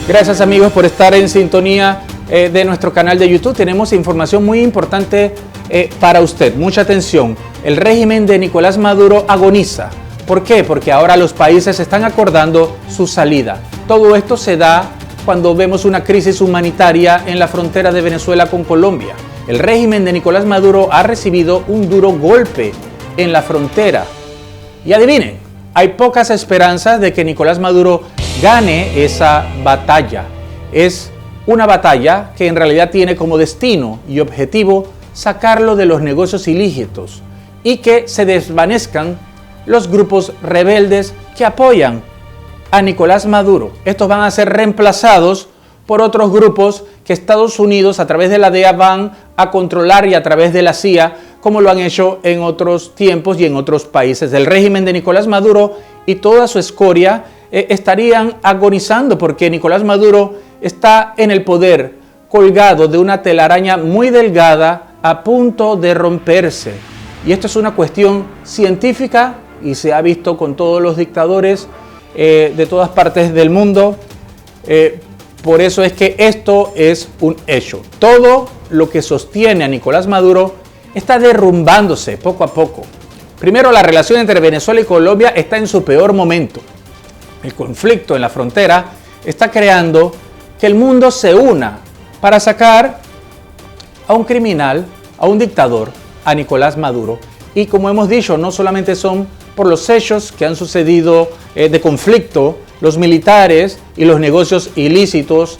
Gracias amigos por estar en sintonía de nuestro canal de YouTube. Tenemos información muy importante para usted. Mucha atención. El régimen de Nicolás Maduro agoniza. ¿Por qué? Porque ahora los países están acordando su salida. Todo esto se da cuando vemos una crisis humanitaria en la frontera de Venezuela con Colombia. El régimen de Nicolás Maduro ha recibido un duro golpe en la frontera. Y adivinen, hay pocas esperanzas de que Nicolás Maduro gane esa batalla. Es una batalla que en realidad tiene como destino y objetivo sacarlo de los negocios ilícitos y que se desvanezcan los grupos rebeldes que apoyan a Nicolás Maduro. Estos van a ser reemplazados por otros grupos que Estados Unidos a través de la DEA van a controlar y a través de la CIA, como lo han hecho en otros tiempos y en otros países. El régimen de Nicolás Maduro y toda su escoria estarían agonizando porque Nicolás Maduro está en el poder, colgado de una telaraña muy delgada a punto de romperse. Y esto es una cuestión científica y se ha visto con todos los dictadores de todas partes del mundo. Por eso es que esto es un hecho. Todo lo que sostiene a Nicolás Maduro está derrumbándose poco a poco. Primero, la relación entre Venezuela y Colombia está en su peor momento. El conflicto en la frontera está creando que el mundo se una para sacar a un criminal, a un dictador, a Nicolás Maduro. Y como hemos dicho, no solamente son por los hechos que han sucedido de conflicto, los militares y los negocios ilícitos,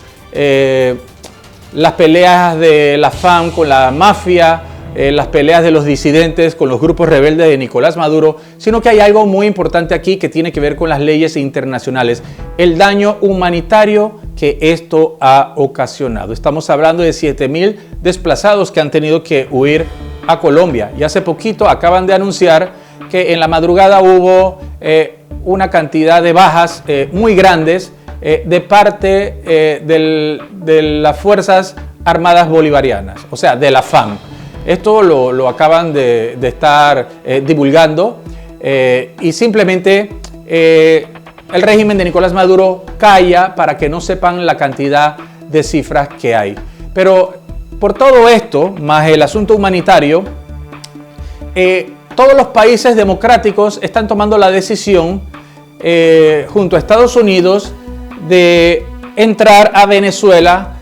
las peleas de la FARC con la mafia, las peleas de los disidentes con los grupos rebeldes de Nicolás Maduro, sino que hay algo muy importante aquí que tiene que ver con las leyes internacionales, el daño humanitario que esto ha ocasionado. Estamos hablando de 7,000 desplazados que han tenido que huir a Colombia y hace poquito acaban de anunciar que en la madrugada hubo una cantidad de bajas muy grandes de parte de las Fuerzas Armadas Bolivarianas, o sea, de la FARC. Esto lo acaban de estar divulgando y simplemente el régimen de Nicolás Maduro calla para que no sepan la cantidad de cifras que hay. Pero por todo esto, más el asunto humanitario, todos los países democráticos están tomando la decisión junto a Estados Unidos de entrar a Venezuela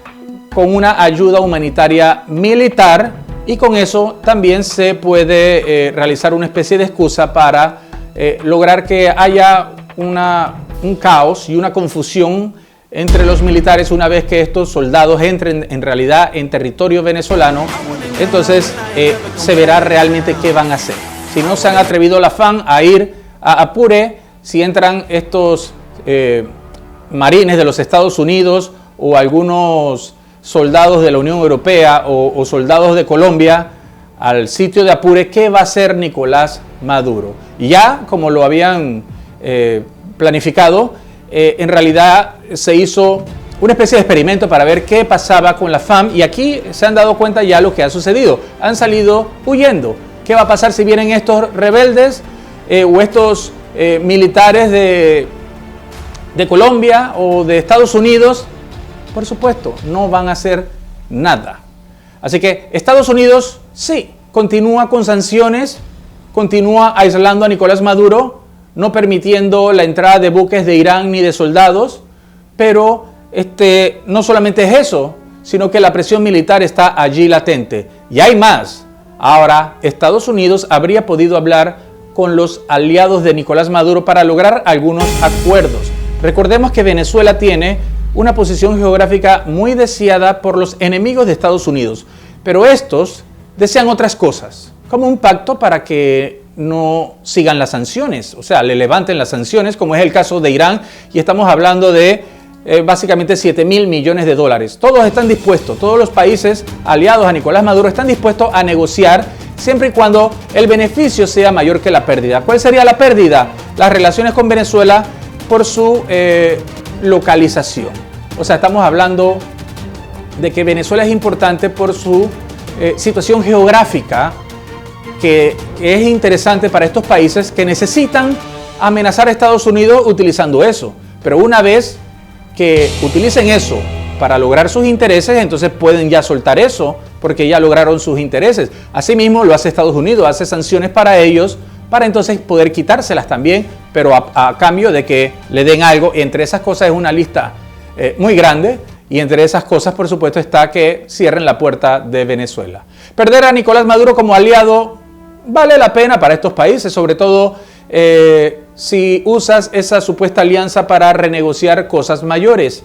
con una ayuda humanitaria militar y con eso también se puede realizar una especie de excusa para lograr que haya un caos y una confusión entre los militares una vez que estos soldados entren en realidad en territorio venezolano. Entonces se verá realmente qué van a hacer. Si no se han atrevido la FARC a ir a Apure, si entran estos marines de los Estados Unidos o algunos soldados de la Unión Europea o soldados de Colombia al sitio de Apure, ¿qué va a hacer Nicolás Maduro? Y ya, como lo habían planificado, en realidad se hizo una especie de experimento para ver qué pasaba con la FARC y aquí se han dado cuenta ya lo que ha sucedido. Han salido huyendo. ¿Qué va a pasar si vienen estos rebeldes o estos militares de Colombia o de Estados Unidos? Por supuesto, no van a hacer nada. Así que Estados Unidos sí, continúa con sanciones, continúa aislando a Nicolás Maduro, no permitiendo la entrada de buques de Irán ni de soldados, pero no solamente es eso, sino que la presión militar está allí latente. Y hay más. Ahora, Estados Unidos habría podido hablar con los aliados de Nicolás Maduro para lograr algunos acuerdos. Recordemos que Venezuela tiene una posición geográfica muy deseada por los enemigos de Estados Unidos, pero estos desean otras cosas, como un pacto para que no sigan las sanciones, o sea, le levanten las sanciones, como es el caso de Irán, y estamos hablando de básicamente 7,000 millones de dólares. Todos están dispuestos, todos los países aliados a Nicolás Maduro están dispuestos a negociar siempre y cuando el beneficio sea mayor que la pérdida. ¿Cuál sería la pérdida? Las relaciones con Venezuela por su localización. O sea, estamos hablando de que Venezuela es importante por su situación geográfica, que es interesante para estos países que necesitan amenazar a Estados Unidos utilizando eso. Pero una vez que utilicen eso para lograr sus intereses, entonces pueden ya soltar eso, porque ya lograron sus intereses. Asimismo lo hace Estados Unidos, hace sanciones para ellos, para entonces poder quitárselas también, pero a cambio de que le den algo. Entre esas cosas es una lista muy grande, y entre esas cosas, por supuesto, está que cierren la puerta de Venezuela. Perder a Nicolás Maduro como aliado vale la pena para estos países, sobre todo si usas esa supuesta alianza para renegociar cosas mayores.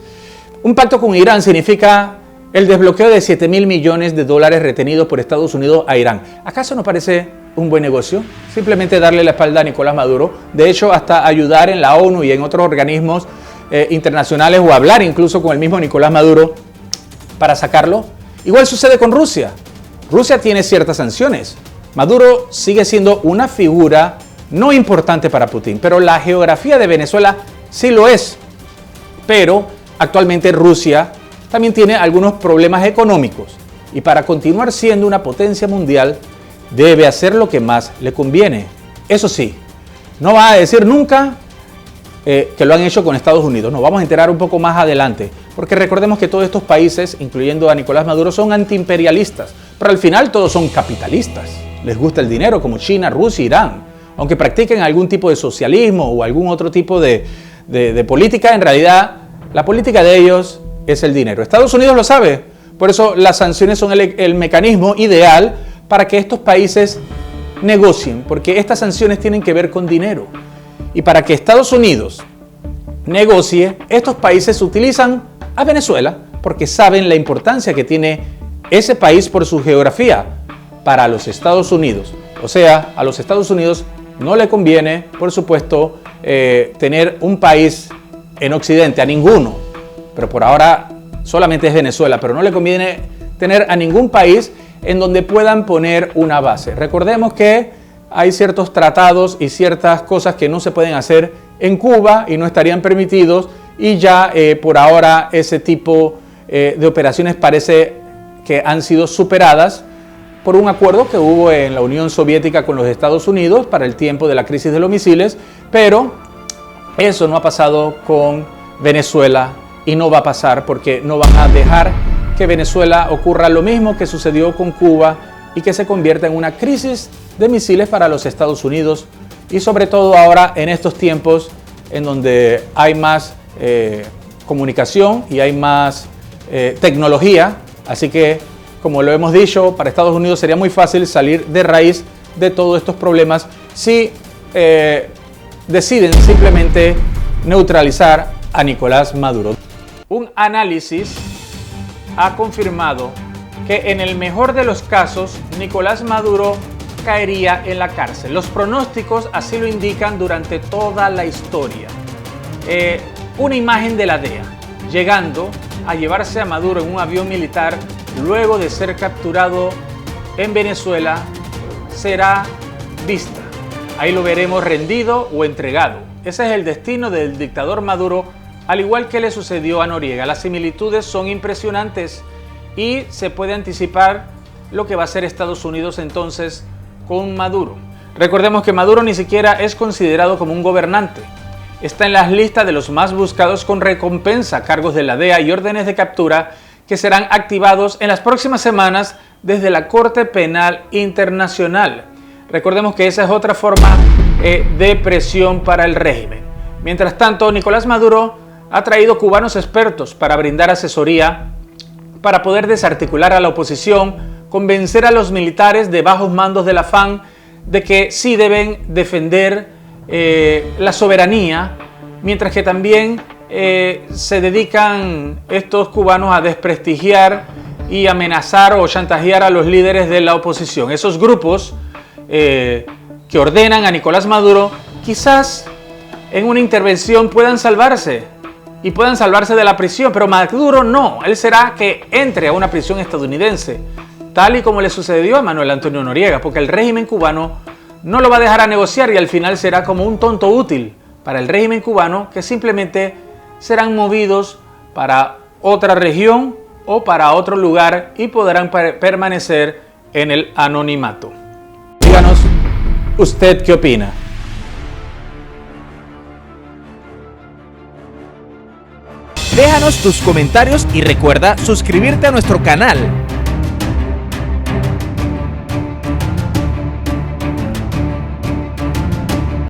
Un pacto con Irán significa el desbloqueo de $7.000 millones retenidos por Estados Unidos a Irán. ¿Acaso no parece un buen negocio? Simplemente darle la espalda a Nicolás Maduro. De hecho, hasta ayudar en la ONU y en otros organismos internacionales, o hablar incluso con el mismo Nicolás Maduro para sacarlo. Igual sucede con Rusia. Rusia tiene ciertas sanciones. Maduro sigue siendo una figura no importante para Putin, pero la geografía de Venezuela sí lo es. Pero actualmente Rusia también tiene algunos problemas económicos, y para continuar siendo una potencia mundial debe hacer lo que más le conviene. Eso sí, no va a decir nunca que lo han hecho con Estados Unidos. Nos vamos a enterar un poco más adelante, porque recordemos que todos estos países, incluyendo a Nicolás Maduro, son antiimperialistas, pero al final todos son capitalistas. Les gusta el dinero, como China, Rusia, Irán. Aunque practiquen algún tipo de socialismo o algún otro tipo de política, en realidad la política de ellos es el dinero. Estados Unidos lo sabe, por eso las sanciones son el mecanismo ideal para que estos países negocien, porque estas sanciones tienen que ver con dinero. Y para que Estados Unidos negocie, estos países utilizan a Venezuela porque saben la importancia que tiene ese país por su geografía para los Estados Unidos. O sea, a los Estados Unidos no le conviene, por supuesto, tener un país en Occidente, a ninguno. Pero por ahora solamente es Venezuela, pero no le conviene tener a ningún país en donde puedan poner una base. Recordemos que hay ciertos tratados y ciertas cosas que no se pueden hacer en Cuba y no estarían permitidos, y ya por ahora ese tipo de operaciones parece que han sido superadas por un acuerdo que hubo en la Unión Soviética con los Estados Unidos para el tiempo de la crisis de los misiles, pero eso no ha pasado con Venezuela y no va a pasar, porque no van a dejar que Venezuela ocurra lo mismo que sucedió con Cuba y que se convierta en una crisis de misiles para los Estados Unidos, y sobre todo ahora en estos tiempos en donde hay más comunicación y hay más tecnología. Así que, como lo hemos dicho, para Estados Unidos sería muy fácil salir de raíz de todos estos problemas si deciden simplemente neutralizar a Nicolás Maduro. Un análisis ha confirmado que en el mejor de los casos Nicolás Maduro caería en la cárcel. Los pronósticos así lo indican durante toda la historia. Una imagen de la DEA llegando a llevarse a Maduro en un avión militar luego de ser capturado en Venezuela será vista. Ahí lo veremos rendido o entregado. Ese es el destino del dictador Maduro, al igual que le sucedió a Noriega. Las similitudes son impresionantes y se puede anticipar lo que va a hacer Estados Unidos entonces con Maduro. Recordemos que Maduro ni siquiera es considerado como un gobernante. Está en las listas de los más buscados con recompensa, cargos de la DEA y órdenes de captura que serán activados en las próximas semanas desde la Corte Penal Internacional. Recordemos que esa es otra forma de presión para el régimen. Mientras tanto, Nicolás Maduro ha traído cubanos expertos para brindar asesoría, para poder desarticular a la oposición, convencer a los militares de bajos mandos de la FARC de que sí deben defender la soberanía, mientras que también se dedican estos cubanos a desprestigiar y amenazar o chantajear a los líderes de la oposición. Esos grupos que ordenan a Nicolás Maduro quizás en una intervención puedan salvarse y puedan salvarse de la prisión, pero Maduro no. Él será que entre a una prisión estadounidense, tal y como le sucedió a Manuel Antonio Noriega, porque el régimen cubano no lo va a dejar a negociar y al final será como un tonto útil para el régimen cubano, que simplemente serán movidos para otra región o para otro lugar y podrán permanecer en el anonimato. Díganos, ¿usted qué opina? Déjanos tus comentarios y recuerda suscribirte a nuestro canal.